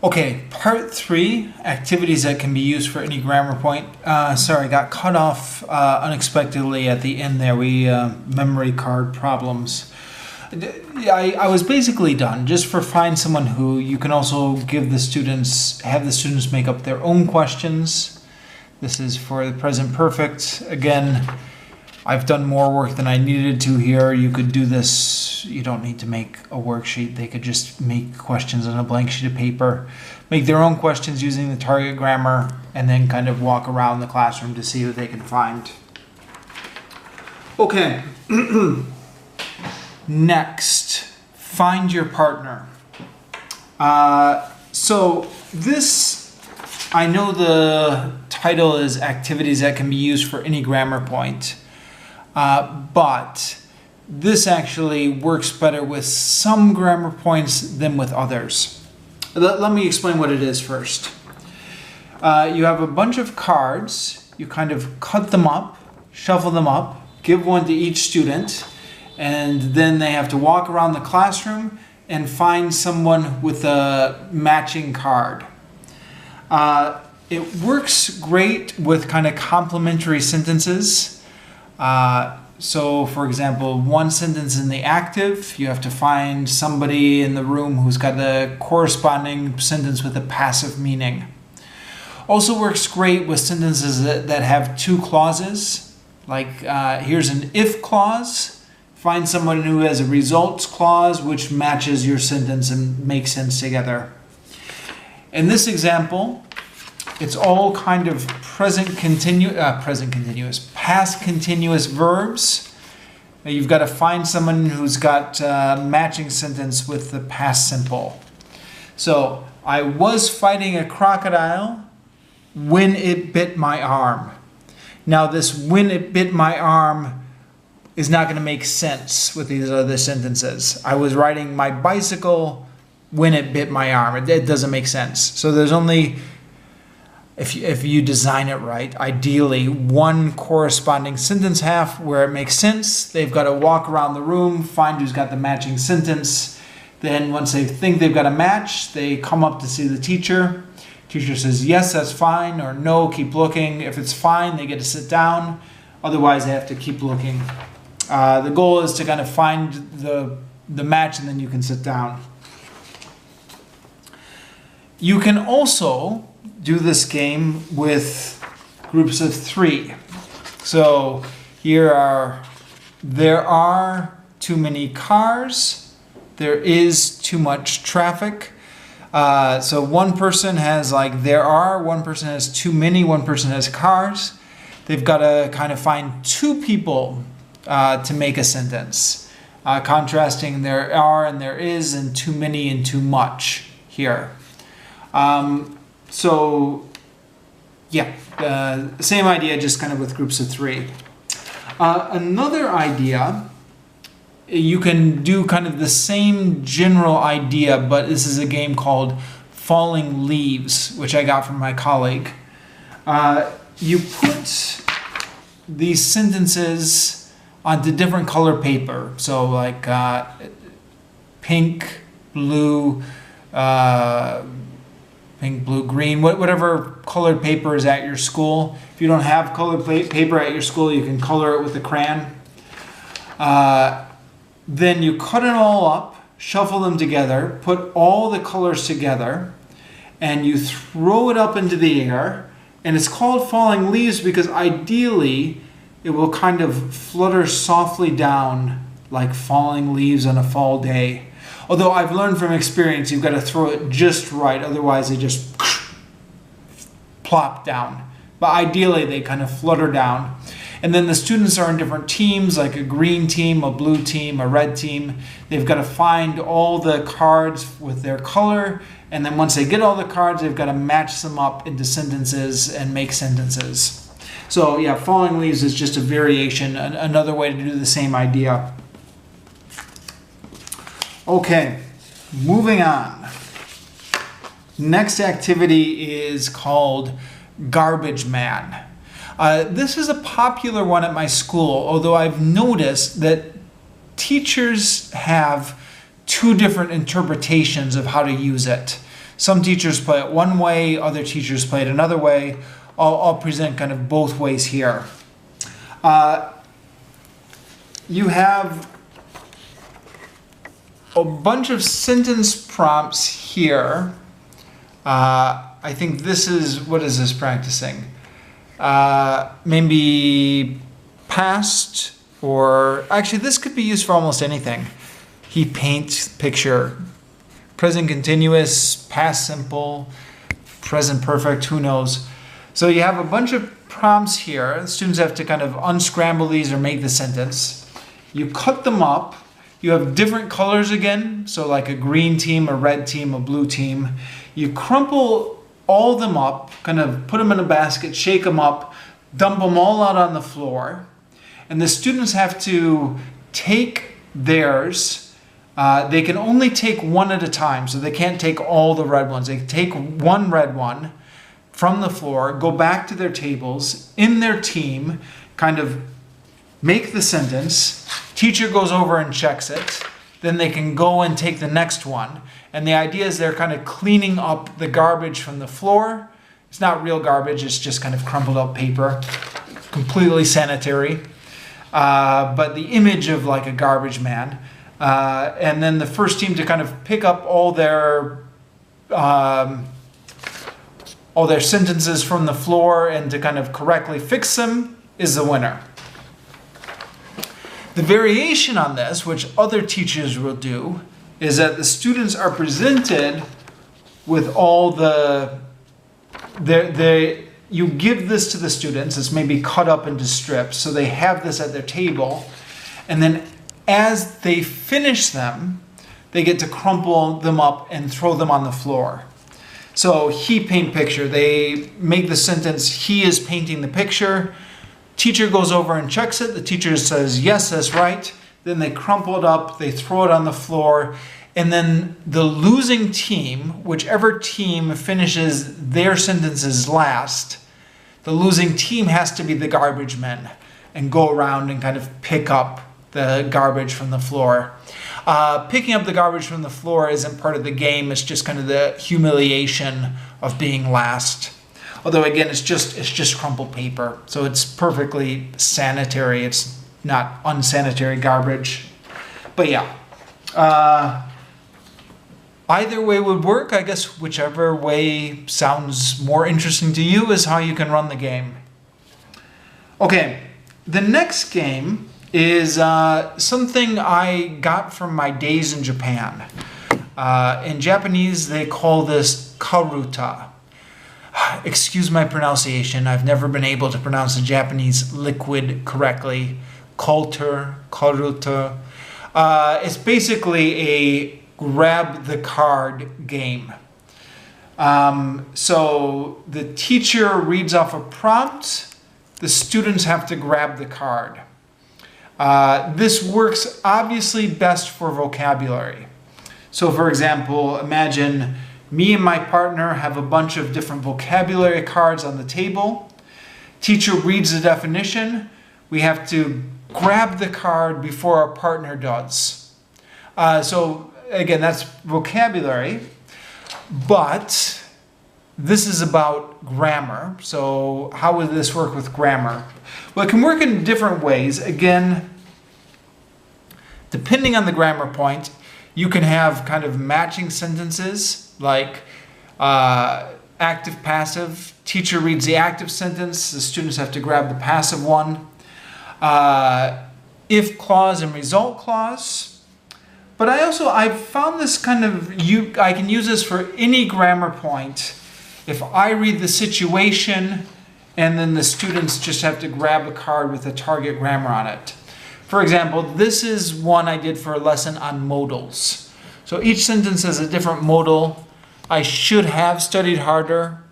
Okay, part three, activities that can be used for any grammar point. Sorry, got cut off unexpectedly at the end there. We memory card problems. I was basically done. Just for find someone who you can also give the students, have the students make up their own questions. This is for the present perfect. Again, I've done more work than I needed to here. You could do this, you don't need to make a worksheet. They could just make questions on a blank sheet of paper, make their own questions using the target grammar, and then kind of walk around the classroom to see who they can find. Okay, next, find your partner. So this, I know the title is activities that can be used for any grammar point. But this actually works better with some grammar points than with others. Let me explain what it is first. You have a bunch of cards. You kind of cut them up, shuffle them up, give one to each student, and then they have to walk around the classroom and find someone with a matching card. It works great with kind of complementary sentences. So for example, one sentence in the active, you have to find somebody in the room who's got the corresponding sentence with a passive meaning. Also works great with sentences that have two clauses, like here's an if clause, find someone who has a results clause which matches your sentence and makes sense together. In this example, it's all kind of past continuous verbs. You've got to find someone who's got a matching sentence with the past simple. So, I was fighting a crocodile when it bit my arm. Now this when it bit my arm is not going to make sense with these other sentences. I was riding my bicycle when it bit my arm. It doesn't make sense. So there's only, if you design it right, ideally one corresponding sentence half where it makes sense. They've got to walk around the room, find who's got the matching sentence. Then once they think they've got a match, they come up to see the teacher. Teacher says, yes, that's fine, or no, keep looking. If it's fine, they get to sit down. Otherwise, they have to keep looking. The goal is to kind of find the match, and then you can sit down. You can also do this game with groups of three. So here there are too many cars, there is too much traffic. So one person has one person has too many, one person has cars. They've got to kind of find two people to make a sentence, contrasting there are and there is and too many and too much here. So, yeah, same idea, just kind of with groups of three. Another idea, you can do kind of the same general idea, but this is a game called Falling Leaves, which I got from my colleague. You put these sentences onto different color paper, so like pink, blue, green, whatever colored paper is at your school. If you don't have colored paper at your school, you can color it with a crayon. Then you cut it all up, shuffle them together, put all the colors together, and you throw it up into the air. And it's called Falling Leaves because ideally it will kind of flutter softly down like falling leaves on a fall day. Although I've learned from experience, you've got to throw it just right, otherwise they just plop down. But ideally, they kind of flutter down. And then the students are in different teams, like a green team, a blue team, a red team. They've got to find all the cards with their color, and then once they get all the cards, they've got to match them up into sentences and make sentences. So yeah, Falling Leaves is just a variation, another way to do the same idea. Okay, moving on. Next activity is called Garbage Man. This is a popular one at my school, although I've noticed that teachers have two different interpretations of how to use it. Some teachers play it one way, other teachers play it another way. I'll present kind of both ways here. You have a bunch of sentence prompts here. I think this is, what is this practicing? Maybe past, or actually this could be used for almost anything. He paints picture. Present continuous, past simple, present perfect, who knows. So you have a bunch of prompts here. The students have to kind of unscramble these or make the sentence. You cut them up. You have different colors again. So like a green team, a red team, a blue team. You crumple all of them up, kind of put them in a basket, shake them up, dump them all out on the floor. And the students have to take theirs. They can only take one at a time, so they can't take all the red ones. They take one red one from the floor, go back to their tables, in their team, kind of make the sentence. Teacher goes over and checks it. Then they can go and take the next one. And the idea is they're kind of cleaning up the garbage from the floor. It's not real garbage, it's just kind of crumpled up paper. Completely sanitary. But the image of like a garbage man. And then the first team to kind of pick up all their sentences from the floor and to kind of correctly fix them is the winner. The variation on this, which other teachers will do, is that the students are presented with all you give this to the students. It's maybe cut up into strips, so they have this at their table, and then as they finish them, they get to crumple them up and throw them on the floor. So he paint picture. They make the sentence, he is painting the picture. Teacher goes over and checks it. The teacher says, yes, that's right. Then they crumple it up, they throw it on the floor. And then the losing team, whichever team finishes their sentences last, the losing team has to be the garbage men and go around and kind of pick up the garbage from the floor. Picking up the garbage from the floor isn't part of the game. It's just kind of the humiliation of being last. Although again, it's just crumpled paper, so it's perfectly sanitary. It's not unsanitary garbage. But yeah, either way would work. I guess whichever way sounds more interesting to you is how you can run the game. Okay, the next game is something I got from my days in Japan. In Japanese, they call this karuta. Excuse my pronunciation. I've never been able to pronounce the Japanese liquid correctly. Karuta. It's basically a grab the card game. So the teacher reads off a prompt. The students have to grab the card. This works obviously best for vocabulary. So for example, imagine me and my partner have a bunch of different vocabulary cards on the table. Teacher reads the definition. We have to grab the card before our partner does. So again, that's vocabulary, but this is about grammar. So how would this work with grammar? Well, it can work in different ways. Again, depending on the grammar point, you can have kind of matching sentences like active, passive. Teacher reads the active sentence. The students have to grab the passive one. If clause and result clause. But I've found this kind of, I can use this for any grammar point. If I read the situation and then the students just have to grab a card with a target grammar on it. For example, this is one I did for a lesson on modals. So each sentence has a different modal. I should have studied harder.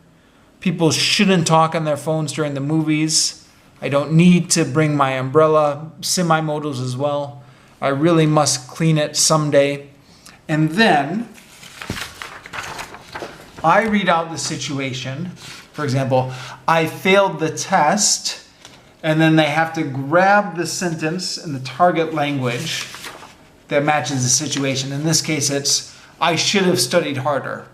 People shouldn't talk on their phones during the movies. I don't need to bring my umbrella. Semi-modals as well. I really must clean it someday. And then I read out the situation. For example, I failed the test. And then they have to grab the sentence in the target language that matches the situation. In this case, it's, I should have studied harder.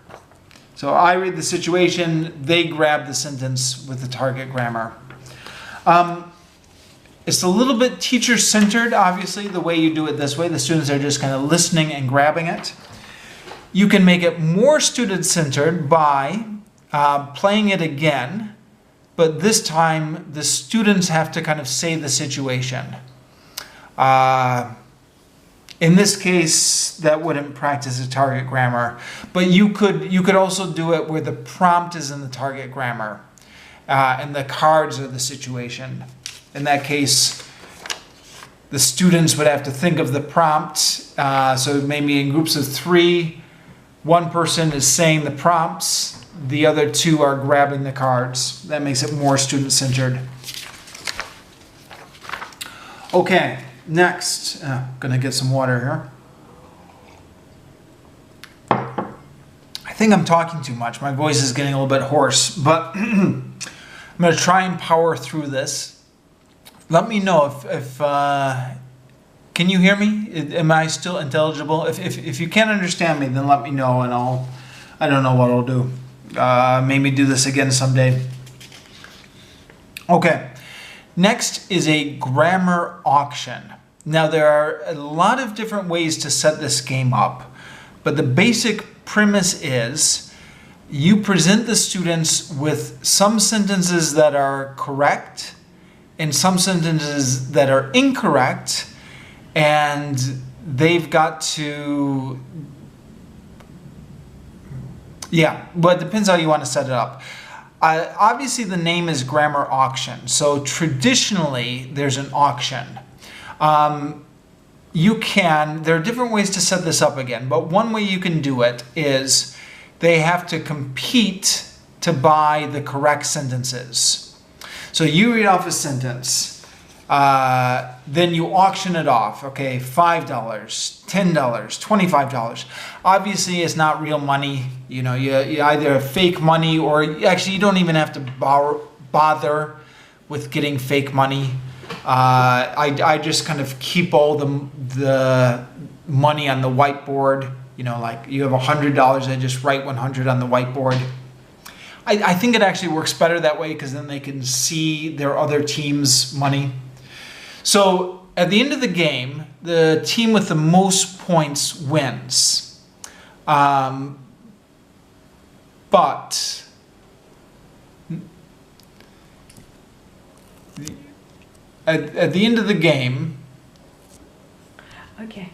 So I read the situation, they grab the sentence with the target grammar. It's a little bit teacher-centered, obviously, the way you do it this way. The students are just kind of listening and grabbing it. You can make it more student-centered by playing it again, but this time the students have to kind of say the situation. In this case, that wouldn't practice a target grammar, but you could also do it where the prompt is in the target grammar, and the cards are the situation. In that case, the students would have to think of the prompt. So maybe in groups of 3, one person is saying the prompts, the other 2 are grabbing the cards. That makes it more student-centered. Okay, next, gonna get some water here. I think I'm talking too much. My voice is getting a little bit hoarse, but I'm gonna try and power through this. Let me know if can you hear me? Am I still intelligible? If you can't understand me, then let me know, and I don't know what I'll do. Maybe do this again someday. Okay, next is a grammar auction. Now there are a lot of different ways to set this game up, but the basic premise is you present the students with some sentences that are correct and some sentences that are incorrect, and they've got to, but it depends how you want to set it up. Obviously the name is Grammar Auction, so traditionally there's an auction. There are different ways to set this up again, but one way you can do it is they have to compete to buy the correct sentences. So you read off a sentence, then you auction it off. Okay, $5, $10, $25. Obviously, it's not real money. You know, you either have fake money, or actually you don't even have to bother with getting fake money. I just kind of keep all the money on the whiteboard. You know, like you have $100, I just write 100 on the whiteboard. I think it actually works better that way because then they can see their other team's money. So at the end of the game, the team with the most points wins. But at the end of the game, okay.